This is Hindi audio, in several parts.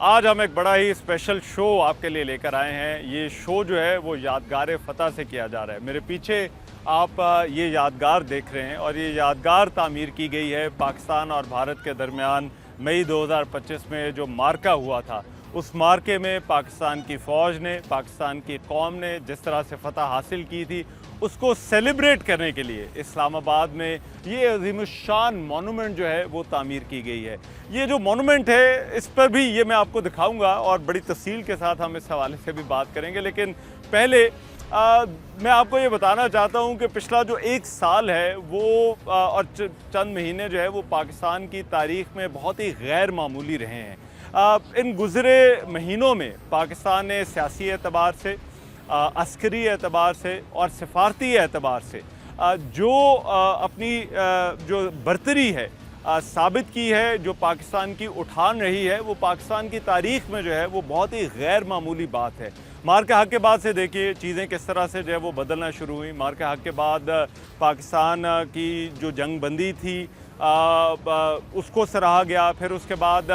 आज हम एक बड़ा ही स्पेशल शो आपके लिए लेकर आए हैं। ये शो जो है वो यादगार फ़तह से किया जा रहा है। मेरे पीछे आप ये यादगार देख रहे हैं और ये यादगार तामीर की गई है पाकिस्तान और भारत के दरमियान मई 2025 में जो मार्का हुआ था। उस मार्के में पाकिस्तान की फ़ौज ने, पाकिस्तान की कौम ने जिस तरह से फ़तह हासिल की थी, उसको सेलिब्रेट करने के लिए इस्लामाबाद में ये अज़ीमुश्शान मोनूमेंट जो है वो तामीर की गई है। ये जो मोनूमेंट है इस पर भी ये मैं आपको दिखाऊंगा और बड़ी तफसील के साथ हम इस हवाले से भी बात करेंगे। लेकिन पहले मैं आपको ये बताना चाहता हूँ कि पिछला जो एक साल है वो और चंद महीने जो है वो पाकिस्तान की तारीख़ में बहुत ही गैर मामूली रहे हैं। इन गुज़रे महीनों में पाकिस्तान ने सियासी एतबार से, अस्करी एतबार से और सफारती एतबार से जो अपनी जो बरतरी है साबित की है, जो पाकिस्तान की उठान रही है, वो पाकिस्तान की तारीख़ में जो है वो बहुत ही गैर मामूली बात है। मार्का हक़ के बाद से देखिए चीज़ें किस तरह से जो है वो बदलना शुरू हुई। मार्का हक़ के बाद पाकिस्तान की जो जंग बंदी थी उसको सराहा गया। फिर उसके बाद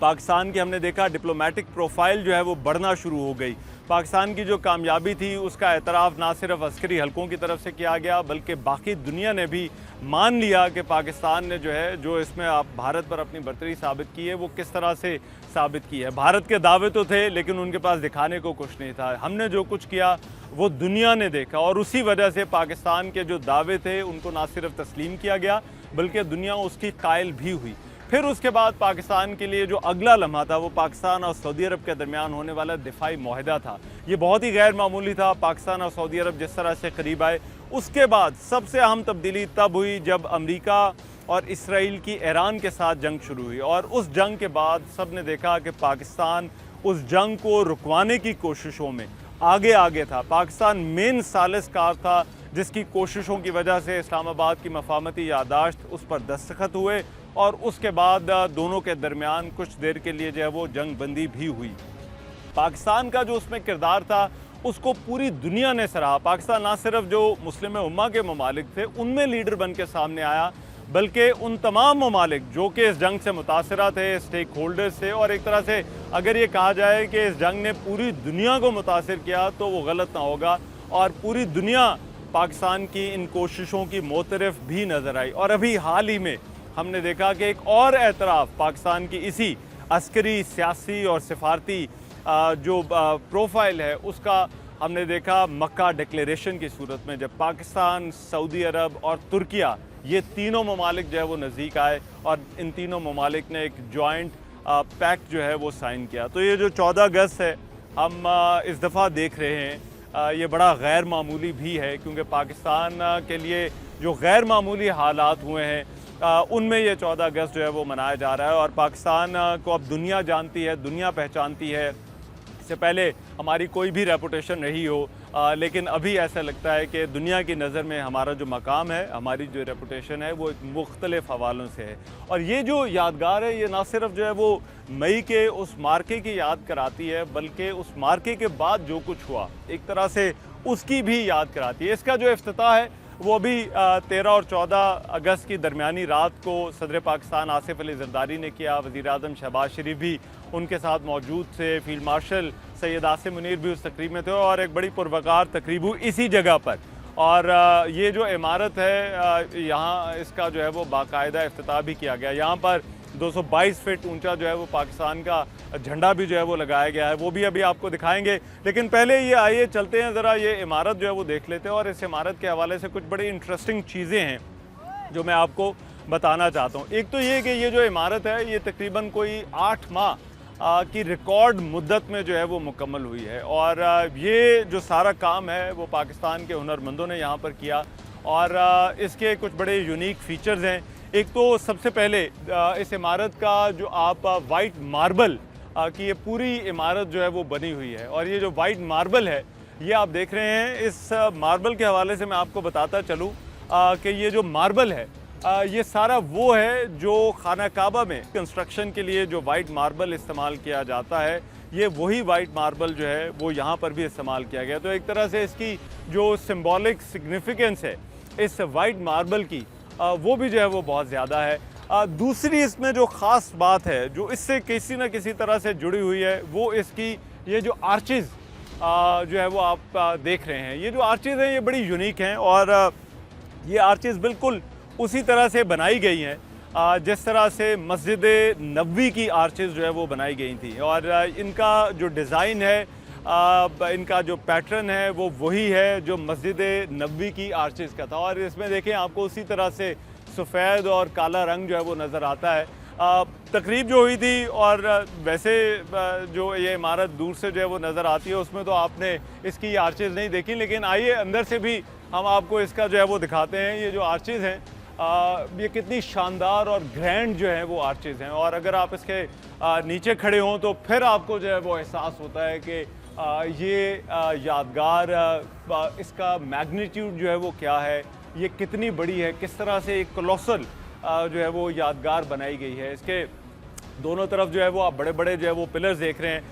पाकिस्तान की हमने देखा डिप्लोमेटिक प्रोफाइल जो है वो बढ़ना शुरू हो गई। पाकिस्तान की जो कामयाबी थी उसका एतराफ़ ना सिर्फ अस्करी हलकों की तरफ से किया गया बल्कि बाकी दुनिया ने भी मान लिया कि पाकिस्तान ने जो है जो इसमें आप भारत पर अपनी बरतरी साबित की है वो किस तरह से साबित की है। भारत के दावे तो थे लेकिन उनके पास दिखाने को कुछ नहीं था। हमने जो कुछ किया वो दुनिया ने देखा और उसी वजह से पाकिस्तान के जो दावे थे उनको ना सिर्फ तस्लीम किया गया बल्कि दुनिया उसकी कायल भी हुई। फिर उसके बाद पाकिस्तान के लिए जो अगला लम्हा था वो पाकिस्तान और सऊदी अरब के दरमियान होने वाला दिफाई मुआहदा था। ये बहुत ही गैर मामूली था। पाकिस्तान और सऊदी अरब जिस तरह से करीब आए, उसके बाद सबसे अहम तब्दीली तब हुई जब अमेरिका और इसराइल की ईरान के साथ जंग शुरू हुई और उस जंग के बाद सब ने देखा कि पाकिस्तान उस जंग को रुकवाने की कोशिशों में आगे आगे था। पाकिस्तान मेन सालिसकार था जिसकी कोशिशों की वजह से इस्लामाबाद की मफाहमती यादाश्त उस पर दस्तखत हुए और उसके बाद दोनों के दरमियान कुछ देर के लिए जो है वो जंग बंदी भी हुई। पाकिस्तान का जो उसमें किरदार था उसको पूरी दुनिया ने सराहा। पाकिस्तान ना सिर्फ जो मुस्लिम उम्मा के ममालिक थे उनमें लीडर बन के सामने आया बल्कि उन तमाम ममालिक जो कि इस जंग से मुतासरा थे, स्टेक होल्डर्स थे, और एक तरह से अगर ये कहा जाए कि इस जंग ने पूरी दुनिया को मुतासर किया तो वो गलत ना होगा और पूरी दुनिया पाकिस्तान की इन कोशिशों की मोतरफ भी नज़र आई। और अभी हाल ही में हमने देखा कि एक और एतराफ़ पाकिस्तान की इसी अस्करी, सियासी और सफारती जो प्रोफाइल है उसका हमने देखा मक्का डिक्लेरेशन की सूरत में, जब पाकिस्तान, सऊदी अरब और तुर्किया ये तीनों ममालिक जो है वो नज़दीक आए और इन तीनों ममालिक ने एक जॉइंट पैक्ट जो है वो साइन किया। तो ये जो 14 अगस्त है हम इस दफ़ा देख रहे हैं ये बड़ा गैर मामूली भी है क्योंकि पाकिस्तान के लिए जो गैर मामूली हालात हुए हैं उनमें ये 14 अगस्त जो है वो मनाया जा रहा है और पाकिस्तान को अब दुनिया जानती है, दुनिया पहचानती है। इससे पहले हमारी कोई भी रेपुटेशन रही हो लेकिन अभी ऐसा लगता है कि दुनिया की नज़र में हमारा जो मकाम है, हमारी जो रेपुटेशन है वो एक मुख्तलिफ हवालों से है। और ये जो यादगार है ये ना सिर्फ जो है वो मई के उस मार्के की याद कराती है बल्कि उस मार्के के बाद जो कुछ हुआ एक तरह से उसकी भी याद कराती है। इसका जो इफ्तिताह है वो अभी 13 और 14 अगस्त की दरमियानी रात को सदर पाकिस्तान आसिफ अली जरदारी ने किया। वज़ीर आज़म शहबाज शरीफ भी उनके साथ मौजूद थे, फील्ड मार्शल सैयद आसिम मुनीर भी उस तकरीब में थे और एक बड़ी पुरवकार तकरीब हुई इसी जगह पर। और ये जो इमारत है यहाँ इसका जो है वो बाकायदा इफ्तिताह भी किया गया। यहाँ पर 222 फीट ऊंचा जो है वो पाकिस्तान का झंडा भी जो है वो लगाया गया है, वो भी अभी आपको दिखाएंगे। लेकिन पहले ये आइए चलते हैं ज़रा ये इमारत जो है वो देख लेते हैं और इस इमारत के हवाले से कुछ बड़ी इंटरेस्टिंग चीज़ें हैं जो मैं आपको बताना चाहता हूँ। एक तो ये कि ये जो इमारत है ये तकरीबन कोई 8 माह की रिकॉर्ड मुद्दत में जो है वो मुकम्मल हुई है और ये जो सारा काम है वो पाकिस्तान के हुनरमंदों ने यहाँ पर किया और इसके कुछ बड़े यूनिक फीचर्स हैं। एक तो सबसे पहले इस इमारत का जो आप वाइट मार्बल की ये पूरी इमारत जो है वो बनी हुई है और ये जो वाइट मार्बल है ये आप देख रहे हैं। इस मार्बल के हवाले से मैं आपको बताता चलूँ कि ये जो मार्बल है ये सारा वो है जो खाना काबा में कंस्ट्रक्शन के लिए जो वाइट मार्बल इस्तेमाल किया जाता है, ये वही वाइट मार्बल जो है वो यहाँ पर भी इस्तेमाल किया गया। तो एक तरह से इसकी जो सिंबॉलिक सिग्निफिकेंस है इस वाइट मार्बल की वो भी जो है वो बहुत ज़्यादा है। दूसरी इसमें जो ख़ास बात है जो इससे किसी न किसी तरह से जुड़ी हुई है वो इसकी ये जो आर्चेज़ जो है वो आप देख रहे हैं। ये जो आर्चेज़ हैं ये बड़ी यूनिक हैं और ये आर्चेज़ बिल्कुल उसी तरह से बनाई गई हैं जिस तरह से मस्जिद नबवी की आर्चेज़ जो है वो बनाई गई थी। और इनका जो डिज़ाइन है इनका जो पैटर्न है वो वही है जो मस्जिद नबवी की आर्चेज़ का था। और इसमें देखें आपको उसी तरह से सफ़ेद और काला रंग जो है वो नज़र आता है। तकरीब जो हुई थी और वैसे जो ये इमारत दूर से जो है वो नज़र आती है उसमें तो आपने इसकी आर्चेज़ नहीं देखी, लेकिन आइए अंदर से भी हम आपको इसका जो है वो दिखाते हैं। ये जो आर्चेज़ हैं ये कितनी शानदार और ग्रैंड जो है वो आर्चेज़ हैं। और अगर आप इसके नीचे खड़े हों तो फिर आपको जो है वो एहसास होता है कि ये यादगार इसका मैग्नीट्यूड जो है वो क्या है, ये कितनी बड़ी है, किस तरह से एक कोलोसल जो है वो यादगार बनाई गई है। इसके दोनों तरफ जो है वो आप बड़े बड़े जो है वो पिलर्स देख रहे हैं।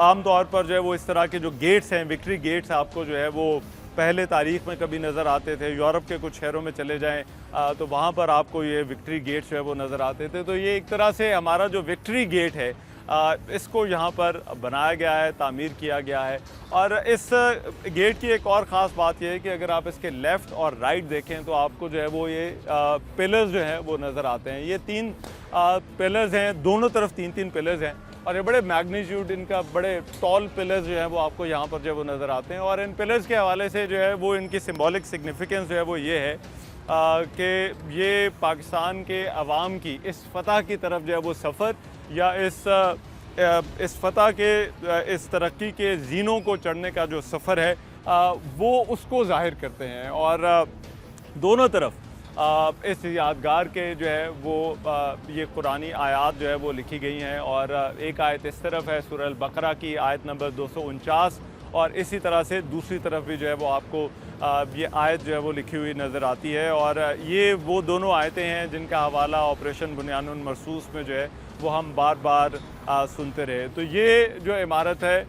आम तौर पर जो है वो इस तरह के जो गेट्स हैं, विक्ट्री गेट्स आपको जो है वो पहले तारीख़ में कभी नज़र आते थे। यूरोप के कुछ शहरों में चले जाएं तो वहाँ पर आपको ये विक्ट्री गेट्स जो है वो नज़र आते थे। तो ये एक तरह से हमारा जो विक्ट्री गेट है इसको यहाँ पर बनाया गया है, तामीर किया गया है। और इस गेट की एक और ख़ास बात यह है कि अगर आप इसके लेफ़्ट और राइट देखें तो आपको जो है वो ये पिलर्स जो हैं वो नज़र आते हैं। ये 3 पिलर्स हैं, दोनों तरफ 3-3 पिलर्स हैं और ये बड़े मैग्नीट्यूड इनका बड़े टॉल पिलर्स जो हैं वो आपको यहाँ पर जो है वो नज़र आते हैं। और इन पिलर्स के हवाले से जो है वो इनकी सिंबॉलिक सिग्निफिकेंस जो है वो ये है कि ये पाकिस्तान के अवाम की इस फ़तह की तरफ जो है वो सफ़र या इस फ़तह के इस तरक्की के ज़ीनों को चढ़ने का जो सफ़र है वो उसको ज़ाहिर करते हैं। और दोनों तरफ इस यादगार के जो है वो ये कुरानी आयत जो है वो लिखी गई हैं। और एक आयत इस तरफ है सूरह अल बकरा की आयत नंबर 249 और इसी तरह से दूसरी तरफ भी जो है वो आपको ये आयत जो है वो लिखी हुई नज़र आती है। और ये वो दोनों आयतें हैं जिनका हवाला ऑपरेशन बुनियानुल मरसूस में जो है वो हम बार बार सुनते रहे। तो ये जो इमारत है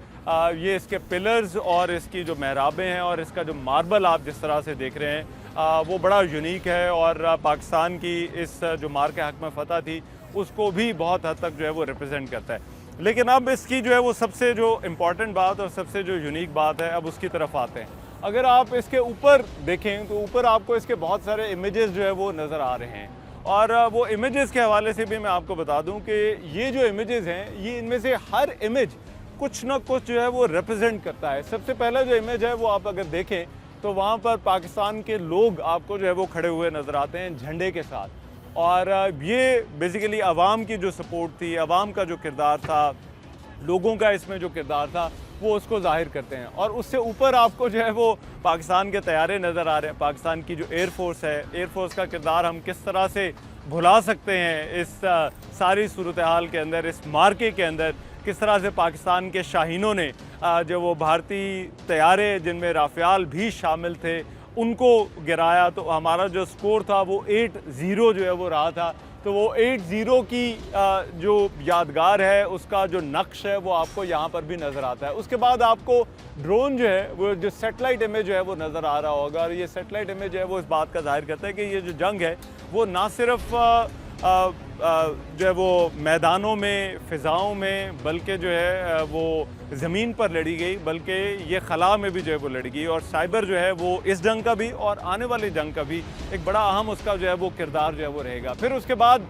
ये इसके पिलर्स और इसकी जो महराबें हैं और इसका जो मार्बल आप जिस तरह से देख रहे हैं वो बड़ा यूनिक है और पाकिस्तान की इस जो मार्के हक में फ़तह थी उसको भी बहुत हद तक जो है वो रिप्रेजेंट करता है। लेकिन अब इसकी जो है वो सबसे जो इम्पॉर्टेंट बात और सबसे जो यूनिक बात है अब उसकी तरफ आते हैं। अगर आप इसके ऊपर देखें तो ऊपर आपको इसके बहुत सारे इमेजेस जो है वो नज़र आ रहे हैं। और वो इमेजेस के हवाले से भी मैं आपको बता दूं कि ये जो इमेजेस हैं ये इनमें से हर इमेज कुछ ना कुछ जो है वो रिप्रेजेंट करता है। सबसे पहला जो इमेज है वो आप अगर देखें तो वहाँ पर पाकिस्तान के लोग आपको जो है वो खड़े हुए नज़र आते हैं झंडे के साथ। और ये बेसिकली आवाम की जो सपोर्ट थी, आवाम का जो किरदार था, लोगों का इसमें जो किरदार था वो उसको जाहिर करते हैं। और उससे ऊपर आपको जो है वो पाकिस्तान के तैयारे नज़र आ रहे हैं। पाकिस्तान की जो एयरफोर्स है, एयरफोर्स का किरदार हम किस तरह से भुला सकते हैं इस सारी सूरत हाल के अंदर, इस मार्के के अंदर किस तरह से पाकिस्तान के शाहीनों ने जो वो भारतीय तैयारे जिनमें राफ़ेल भी शामिल थे उनको गिराया। तो हमारा जो स्कोर था वो 8-0 जो है वो रहा था। तो वो 8-0 की जो यादगार है उसका जो नक्श है वो आपको यहाँ पर भी नज़र आता है। उसके बाद आपको ड्रोन जो है वो जो सेटेलाइट इमेज जो है वो नज़र आ रहा होगा। और ये सेटेलाइट इमेज जो है वो इस बात का जाहिर करता है कि ये जो जंग है वो ना सिर्फ जो है वो मैदानों में, फ़िज़ाओं में, बल्कि जो है वो ज़मीन पर लड़ी गई, बल्कि ये खला में भी जो है वो लड़ी गई। और साइबर जो है वो इस जंग का भी और आने वाले जंग का भी एक बड़ा अहम उसका जो है वो किरदार जो है वो रहेगा। फिर उसके बाद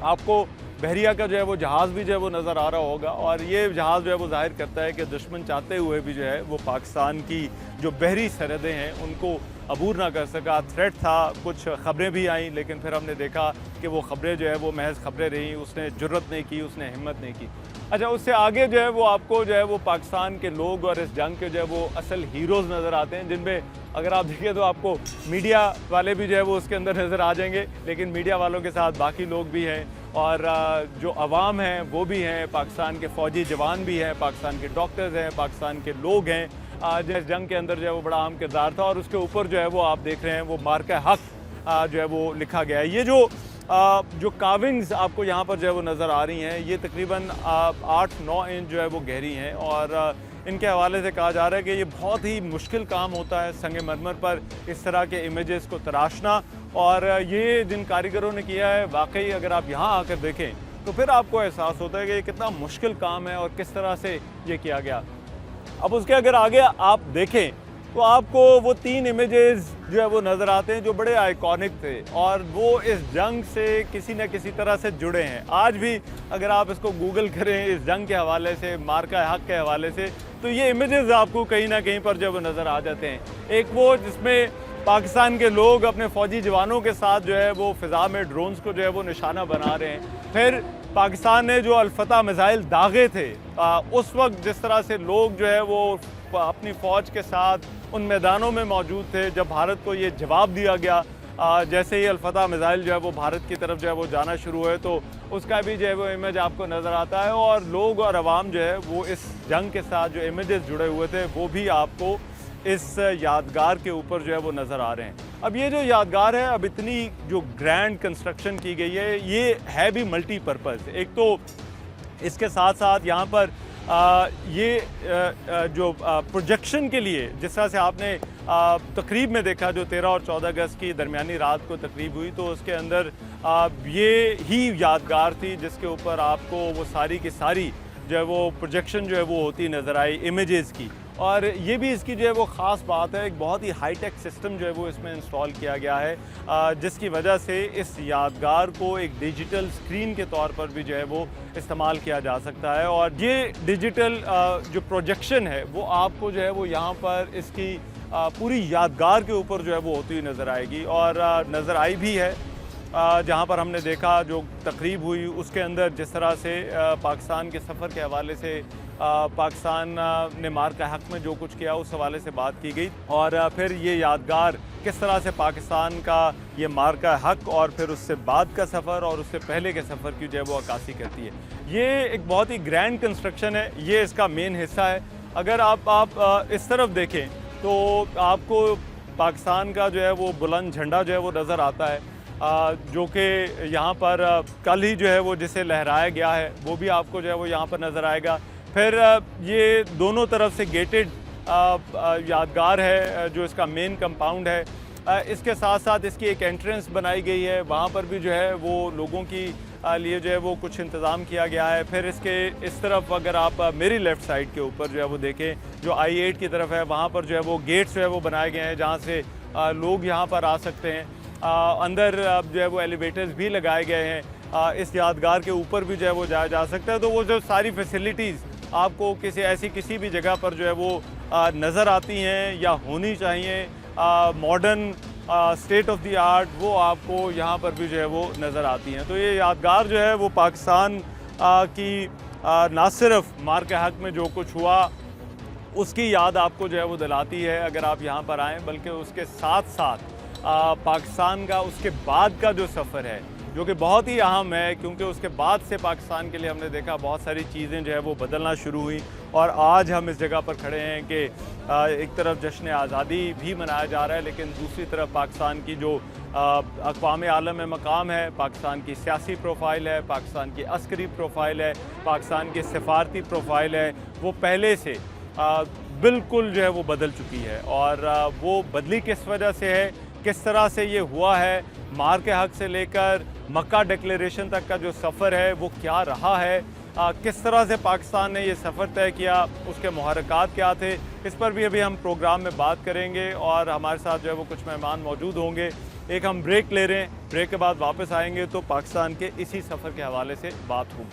आपको बहरिया का जो है वो जहाज़ भी जो है वो नज़र आ रहा होगा। और ये जहाज़ जो है वो जाहिर करता है कि दुश्मन चाहते हुए भी जो है वो पाकिस्तान की जो बहरी सरहदें हैं उनको अबूर ना कर सका। थ्रेट था, कुछ ख़बरें भी आईं, लेकिन फिर हमने देखा कि वो ख़बरें जो है वो महज ख़बरें रहीं, उसने जुर्रत नहीं की, उसने हिम्मत नहीं की। अच्छा, उससे आगे जो है वो आपको जो है वो पाकिस्तान के लोग और इस जंग के जो है वो असल हीरोज़ नज़र आते हैं, जिनमें अगर आप देखिए तो आपको मीडिया वाले भी जो है वो उसके अंदर नज़र आ जाएंगे। लेकिन मीडिया वालों के साथ बाकी लोग भी हैं और जो अवाम हैं वो भी हैं, पाकिस्तान के फ़ौजी जवान भी हैं, पाकिस्तान के डॉक्टर्स हैं, पाकिस्तान के लोग हैं। जिस जंग के अंदर जो है वो बड़ा अहम किरदार था। और उसके ऊपर जो है वो आप देख रहे हैं वो मार्का हक जो है वो लिखा गया है। ये जो काविंग्स आपको यहाँ पर जो है वो नज़र आ रही हैं ये तकरीबन 8-9 इंच जो है वो गहरी हैं। और इनके हवाले से कहा जा रहा है कि ये बहुत ही मुश्किल काम होता है संगे मरमर पर इस तरह के इमेजेस को तराशना। और ये जिन कारीगरों ने किया है, वाकई अगर आप यहाँ आकर देखें तो फिर आपको एहसास होता है कि ये कितना मुश्किल काम है और किस तरह से ये किया गया। अब उसके अगर आगे आप देखें तो आपको वो 3 इमेजेस जो है वो नज़र आते हैं जो बड़े आइकॉनिक थे और वो इस जंग से किसी न किसी तरह से जुड़े हैं। आज भी अगर आप इसको गूगल करें इस जंग के हवाले से, मार्का हक के हवाले से, तो ये इमेजेस आपको कहीं ना कहीं पर जो है वो नज़र आ जाते हैं। एक वो जिसमें पाकिस्तान के लोग अपने फ़ौजी जवानों के साथ जो है वो फ़िज़ा में ड्रोन्स को जो है वो निशाना बना रहे हैं। फिर पाकिस्तान ने जो अल-फतह मिसाइल दागे थे, उस वक्त जिस तरह से लोग जो है वो अपनी फ़ौज के साथ उन मैदानों में मौजूद थे जब भारत को ये जवाब दिया गया। जैसे ही अल-फतह मिसाइल जो है वो भारत की तरफ जो है वो जाना शुरू हुए तो उसका भी जो है वो इमेज आपको नज़र आता है और लोग और आवाम जो है वो इस जंग के साथ जो इमेजेस जुड़े हुए थे वो भी आपको इस यादगार के ऊपर जो है वो नज़र आ रहे हैं। अब ये जो यादगार है, अब इतनी जो ग्रैंड कंस्ट्रक्शन की गई है, ये है भी मल्टीपर्पज़। एक तो इसके साथ साथ यहाँ पर जो प्रोजेक्शन के लिए जिस तरह से आपने तकरीब में देखा जो 13 और 14 अगस्त की दरमियानी रात को तकरीब हुई, तो उसके अंदर ये ही यादगार थी जिसके ऊपर आपको वो सारी की सारी जो है वो प्रोजेक्शन जो है वो होती नज़र आई इमेजेस की। और ये भी इसकी जो है वो ख़ास बात है, एक बहुत ही हाईटेक सिस्टम जो है वो इसमें इंस्टॉल किया गया है, जिसकी वजह से इस यादगार को एक डिजिटल स्क्रीन के तौर पर भी जो है वो इस्तेमाल किया जा सकता है। और ये डिजिटल जो प्रोजेक्शन है वो आपको जो है वो यहाँ पर इसकी पूरी यादगार के ऊपर जो है वो होती हुई नज़र आएगी और नज़र आई भी है। जहाँ पर हमने देखा जो तकरीब हुई उसके अंदर जिस तरह से पाकिस्तान के सफ़र के हवाले से पाकिस्तान ने मार्का हक में जो कुछ किया उस हवाले से बात की गई और फिर ये यादगार किस तरह से पाकिस्तान का ये मार्का हक और फिर उससे बाद का सफ़र और उससे पहले के सफ़र की जो है वो अक्कासी करती है। ये एक बहुत ही ग्रैंड कंस्ट्रक्शन है, ये इसका मेन हिस्सा है। अगर आप इस तरफ देखें तो आपको पाकिस्तान का जो है वो बुलंद झंडा जो है वो नज़र आता है, जो कि यहाँ पर कल ही जो है वो जिसे लहराया गया है वो भी आपको जो है वो यहाँ पर नज़र आएगा। फिर ये दोनों तरफ से गेटेड यादगार है जो इसका मेन कंपाउंड है। इसके साथ साथ इसकी एक एंट्रेंस बनाई गई है, वहाँ पर भी जो है वो लोगों की लिए जो है वो कुछ इंतज़ाम किया गया है। फिर इसके इस तरफ अगर आप मेरी लेफ़्ट साइड के ऊपर जो है वो देखें जो I-8 की तरफ है, वहाँ पर जो है वो गेट्स जो है वो बनाए गए हैं जहाँ से लोग यहाँ पर आ सकते हैं। अंदर जो है वो एलिवेटर्स भी लगाए गए हैं, इस यादगार के ऊपर भी जो है वो जाया जा सकता है। तो वो जो सारी फैसिलिटीज़ आपको किसी भी जगह पर जो है वो नज़र आती हैं या होनी चाहिए, modern state of the art, वो आपको यहाँ पर भी जो है वो नज़र आती हैं। तो ये यादगार जो है वो पाकिस्तान की ना सिर्फ मार्का हक में जो कुछ हुआ उसकी याद आपको जो है वो दिलाती है अगर आप यहाँ पर आएँ, बल्कि उसके साथ साथ पाकिस्तान का उसके बाद का जो सफ़र है जो कि बहुत ही अहम है, क्योंकि उसके बाद से पाकिस्तान के लिए हमने देखा बहुत सारी चीज़ें जो है वो बदलना शुरू हुई और आज हम इस जगह पर खड़े हैं कि एक तरफ जश्न आज़ादी भी मनाया जा रहा है, लेकिन दूसरी तरफ पाकिस्तान की जो अक़वाम आलम में मकाम है, पाकिस्तान की सियासी प्रोफाइल है, पाकिस्तान की अस्करी प्रोफाइल है, पाकिस्तान की सफारती प्रोफाइल है, वो पहले से बिल्कुल जो है वो बदल चुकी है। और वो बदली किस वजह से है, किस तरह से ये हुआ है, मार्का हक से लेकर मक्का डिक्लेरेशन तक का जो सफ़र है वो क्या रहा है, किस तरह से पाकिस्तान ने ये सफ़र तय किया, उसके मुहर्रिकात क्या थे, इस पर भी अभी हम प्रोग्राम में बात करेंगे और हमारे साथ जो है वो कुछ मेहमान मौजूद होंगे। एक हम ब्रेक ले रहे हैं, ब्रेक के बाद वापस आएंगे तो पाकिस्तान के इसी सफ़र के हवाले से बात होगी।